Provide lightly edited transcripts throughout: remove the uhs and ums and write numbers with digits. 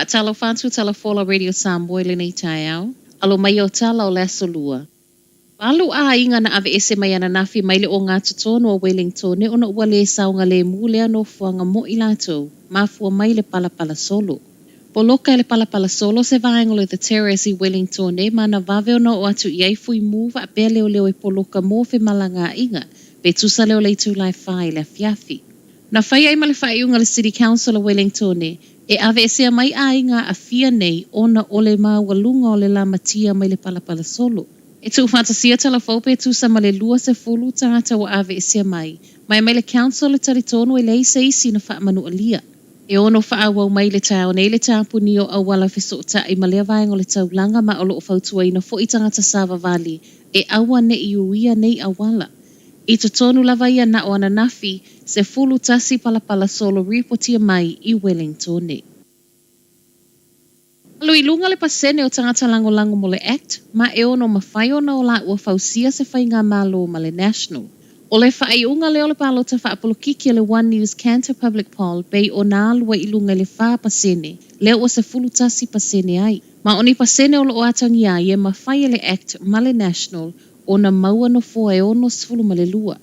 whaatalo whantu tala fola Radio Samoa le nei tai au. Alo mai o tala o le asolua. Palu a inga na ave ese mai ana nafi mai le o ngā tutono o Wellington ne ona ua le saunga le mule ano fuanga mo i latou. Mafua mai le palapala solo. Poloka le palapala solo se vaengo le the terrace i Wellington ne mana vave ona o atu iai fui muva a pea leo leo e poloka mo fe malanga inga. Pe tusa leo le tu lai fai le fiafi. Na whai ai male whai unga le City Council o Wellington ne, e ave esea mai a inga a fia nei ona ole maua lunga o le lamatia mai le palapala solo. E tu fantasia tala faupe tu sa male lua se fulu tangata wa ave esea mai le council le taritonu e lei se isi na wha manu alia. E ono wha awau mai le tau nei le tāpuni o awala fesota i malea vaengo le taulanga ma olo o fautua ina fo i tangata Sava Valley e awa ne i uia nei awala. I to tonu lava ia na o ananafi se fulu tasi palapala solo ripotia mai i Wellington ne. Alu i lunga le pasene o tangata lango mo le Act, ma e ono mawhai ona o la ua fausia se whai ngā malo ma le National. O le whai unga le o le palo ta whaapolokiki le One News Canter Public Poll bei o nā lua i lunga le wha pasene, leo o se fulu tasi pasene ai. Ma oni pasene o lo o atangi ai e mawhai le Act ma le National o na maua no fua e ono sfulu ma le lua.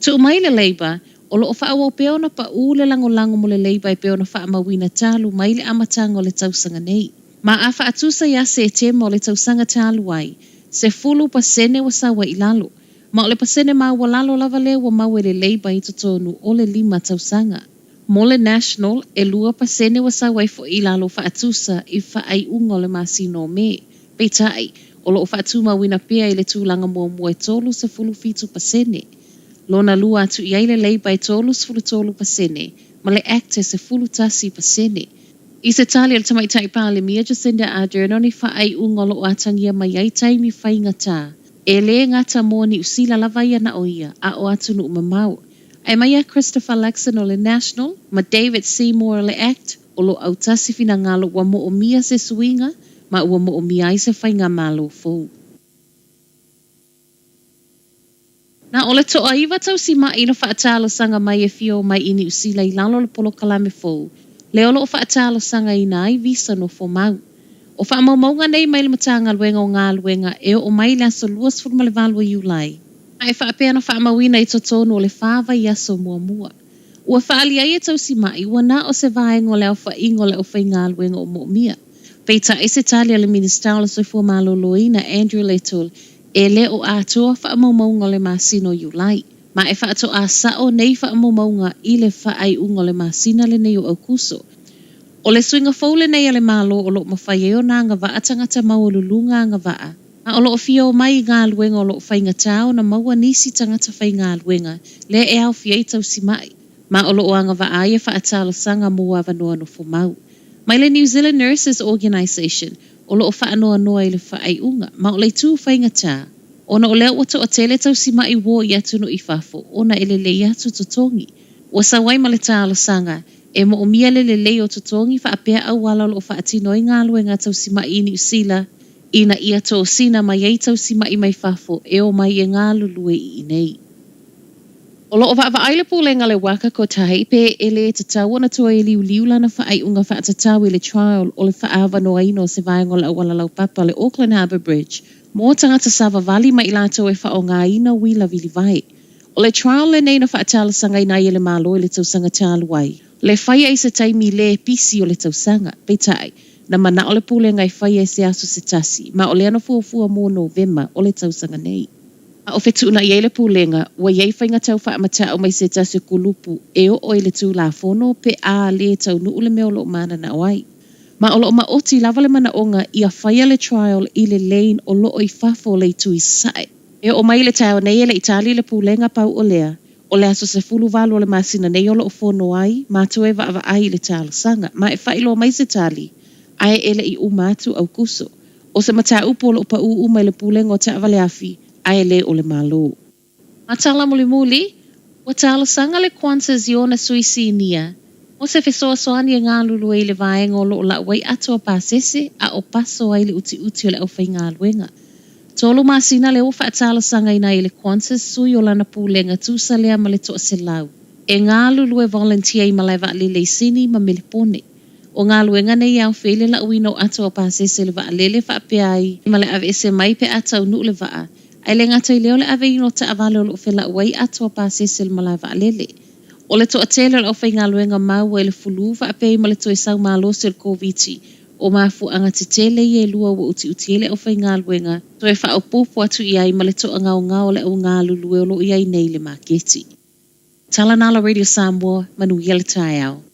Tu mai le Labour, o lo o wha awau peo na pa u le lango mo le Labour e peo na wha amawina talu mai le amatanga o le tausanga nei. Ma a wha atusa ia se e tema o le tausanga talu ai, se fulu pasene wa sawa i lalo. Ma o le pasene ma wa lalo lava leo wa mawe le Labour i totonu o le 5 tausanga. Mo le National, e lua pasene wa sawa i fo i lalo wha atusa i wha ai unga o le masino me. Peitai, o lo o wha atuma wina pia i le tūlanga mua e tolu se fulu fitu pasene. Lona lua atu iai le Labour i tolu se fulu tolu pasene, ma le Act e se fulu tasi pasene. I se tali al tamaitai pā le Mia Jacinda Ardern oni wha ai unga lo o atangia mai ai taimi whai ngata. E le ngata mo ni usila lava ia na o ia, a o atu nu umamau. Ai mai a Christopher Laxon o le National, ma David Seymour o le Act, o lo au tasi fina ngalo wa mo o mia se suinga, ma ua mo o mia ai se whai ngā malo fou. Na ole to aiva tau si mai ino whaatalo sanga mai e fio mai ini usila i lalo le polo kalame fou. Leo lo o whaatalo sanga ina ai visa no fo mau. O wha maunga nei mai le matanga luenga o ngā luenga e o mai le aso luas furma le valua iulai. Ai wha apea na wha amawina i totonu o le whāwa i aso mua. Ua whaali ai e tau si mai ua na o se vaengo leo wha ingo le o whai ngā luenga o mo mia. Peita e se tali le minister o le soifua malo loina Andrew Little e le o atua wha maunga le masino iulai. Ma e wha ato a sao nei wha maunga i le wha ai ungo le masina le nei o au kuso. O le swinga faule nei ale malo o lo mawhai e o nā ngā waa tangata mau o lulunga ngā waa. Ma o lo o fio mai ngā luenga o lo whai ngā tau na maua nisi tangata whai ngā luenga le e au fia i tau si mai. Ma o lo o anga waa e wha atalo sanga mua wanoa no fo mau. Mai le New Zealand Nurses Organisation o lo o wha anoa noa i le wha ai unga ma o le tū whai ngā tā. Ona o leo wato o tele tau si mai wo i atu no i whafo ona ele le i atu totongi. O sa wai ma le tālo sanga e mo o mia le lei o totongi wha apea au wala o wha atino i ngā luenga tau si mai ini usila ina ia to sina mai ei tau si mai whafo e o mai e ngā lulue i nei. O lo o wha aile pōlenga le waka ko tahi pe e le te tau ona tua e liu lana wha ai unga wha atatau i le trial o le wha awa no aino se vaengo la wala lau papa le Auckland Harbour Bridge mo tangata Sava Valley mai ilato e wha o ngā ina wila vili vai. O le trial le nei na wha atala sanga ina i le malo i le tau sanga talu ai. Le whai ai se taimi le pisi o le tausanga, peitai, na mana o le pule ngai whai ai se aso se tasi, ma o le ana fuafua mō November o le tausanga nei. Ma o whetuna i le pulenga, wa iei whainga tau wha amata o mai se tasi kulupu e o le tū la whono pe a le tau nu ule meo lo mana na oai. Ma o lo ma oti lava le mana onga i a whai le trial i le lane o lo i whafo le tu i sae. E o mai le tau nei le itali le pulenga pau o lea. O le aso se fulu valo o le masina nei o lo o whono ai, mātu e wa ai le tāla sanga, ma e whailo mai se tali, ai ele i umatu au kuso. O se mata upo lo pa mai le pulenga o ta avale afi, ai le o le malo. Ma tala muli, o tāla sanga le kwanza ziona suisi nia, o se fesoa soani e ngā lulu e le vaenga o lo la wai atua pāsese, a o paso ai le uti o le au whai ngā luenga. Tolo masina le ofa atala sanga ina i le kwanza sui o lana pulenga tusa lea ma le toa se lau. E ngā lulu e volunteer i malaiva li le sini ma melepone. O ngā luenga nei au while la uino ato o pāsese le vaa lele wha pe ai. Ma le ave ese mai pe atau nu le vaa. Ai le ngata i leo le ave ino ta avale o lo whila uai ato o pāsese le malai vaa lele. O le to atele o whai ngā luenga mau e le fulu wha pe ma le to e sau malo se le COVID. O mafu anga te tele i e lua wa uti ele o whai ngā luenga. To e wha o popo atu i ai ma le to ngau ngau le o ngā lulu e o lo i ai nei le maketi. Talanala Radio Samoa, manu yele tai au.